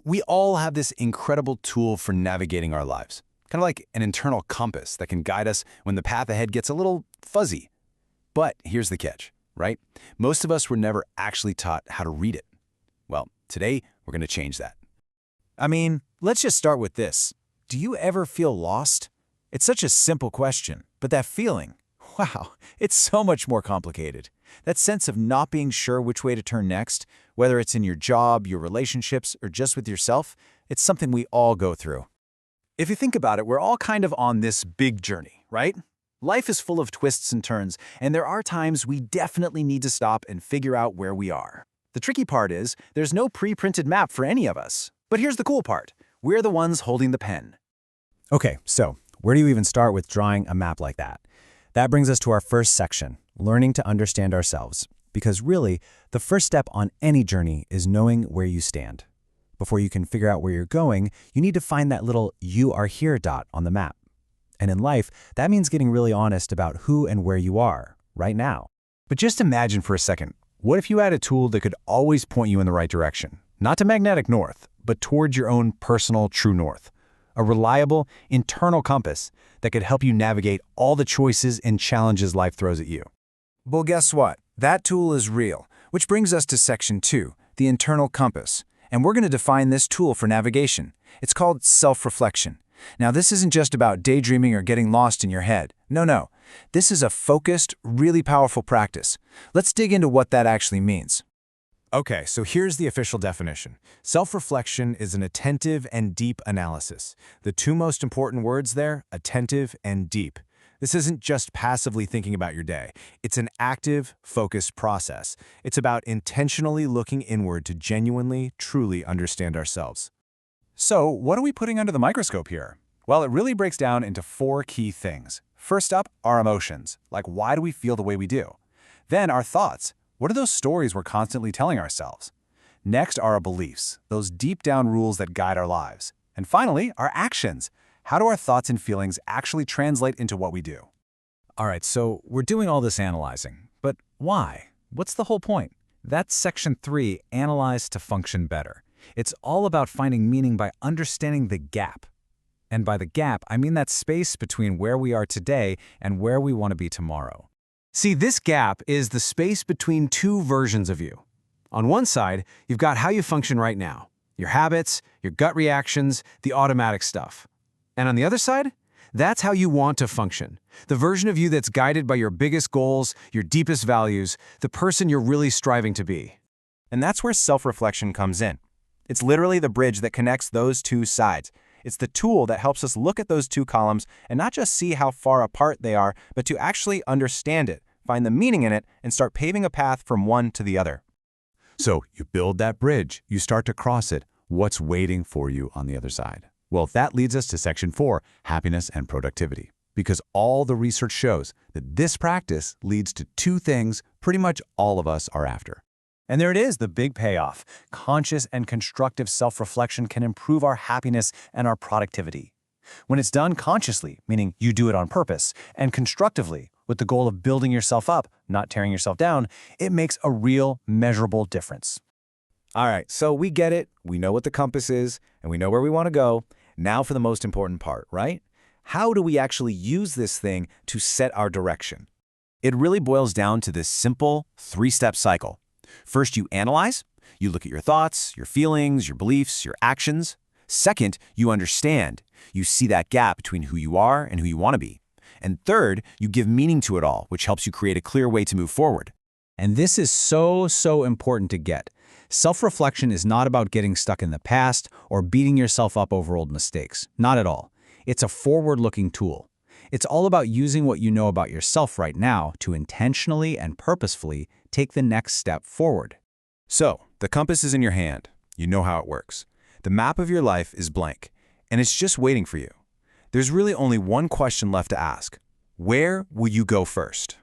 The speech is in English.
We all have this incredible tool for navigating our lives, kind of like an internal compass that can guide us when the path ahead gets a little fuzzy. But here's the catch, right? Most of us were never actually taught how to read it. Well, today we're going to change that. I mean, let's just start with this. Do you ever feel lost? It's such a simple question, but that feeling, wow, it's so much more complicated. That sense of not being sure which way to turn next, whether it's in your job, your relationships, or just with yourself, it's something we all go through. If you think about it, we're all kind of on this big journey, right? Life is full of twists and turns, and there are times we definitely need to stop and figure out where we are. The tricky part is, there's no pre-printed map for any of us. But here's the cool part. We're the ones holding the pen. Okay, so where do you even start with drawing a map like that? That brings us to our first section, learning to understand ourselves. Because really, the first step on any journey is knowing where you stand. Before you can figure out where you're going, you need to find that little "you are here" dot on the map. And in life, that means getting really honest about who and where you are, right now. But just imagine for a second, what if you had a tool that could always point you in the right direction? Not to magnetic north, but towards your own personal true north. A reliable, internal compass that could help you navigate all the choices and challenges life throws at you. Well, guess what? That tool is real, which brings us to Section 2, the internal compass. And we're going to define this tool for navigation. It's called self-reflection. Now, this isn't just about daydreaming or getting lost in your head. No. This is a focused, really powerful practice. Let's dig into what that actually means. Okay, so here's the official definition. Self-reflection is an attentive and deep analysis. The two most important words there, attentive and deep. This isn't just passively thinking about your day. It's an active, focused process. It's about intentionally looking inward to genuinely, truly understand ourselves. So, what are we putting under the microscope here? Well, it really breaks down into 4 key things. First up, our emotions. Like, why do we feel the way we do? Then, our thoughts. What are those stories we're constantly telling ourselves? Next are our beliefs, those deep-down rules that guide our lives. And finally, our actions. How do our thoughts and feelings actually translate into what we do? All right, so we're doing all this analyzing. But why? What's the whole point? That's Section 3, Analyze to Function Better. It's all about finding meaning by understanding the gap. And by the gap, I mean that space between where we are today and where we want to be tomorrow. See, this gap is the space between 2 versions of you. On one side, you've got how you function right now, your habits, your gut reactions, the automatic stuff. And on the other side, that's how you want to function, the version of you that's guided by your biggest goals, your deepest values, the person you're really striving to be. And that's where self-reflection comes in. It's literally the bridge that connects those 2 sides. It's the tool that helps us look at those 2 columns and not just see how far apart they are, but to actually understand it, find the meaning in it, and start paving a path from one to the other. So you build that bridge, you start to cross it. What's waiting for you on the other side? Well, that leads us to Section 4, happiness and productivity. Because all the research shows that this practice leads to 2 things pretty much all of us are after. And there it is, the big payoff. Conscious and constructive self-reflection can improve our happiness and our productivity. When it's done consciously, meaning you do it on purpose, and constructively, with the goal of building yourself up, not tearing yourself down, it makes a real, measurable difference. All right, so we get it, we know what the compass is, and we know where we want to go. Now for the most important part, right? How do we actually use this thing to set our direction? It really boils down to this simple 3-step cycle. First, you analyze. You look at your thoughts, your feelings, your beliefs, your actions. Second, you understand. You see that gap between who you are and who you want to be. And third, you give meaning to it all, which helps you create a clear way to move forward. And this is so important to get. Self-reflection is not about getting stuck in the past or beating yourself up over old mistakes. Not at all. It's a forward-looking tool. It's all about using what you know about yourself right now to intentionally and purposefully take the next step forward. So, the compass is in your hand. You know how it works. The map of your life is blank, and it's just waiting for you. There's really only one question left to ask. Where will you go first?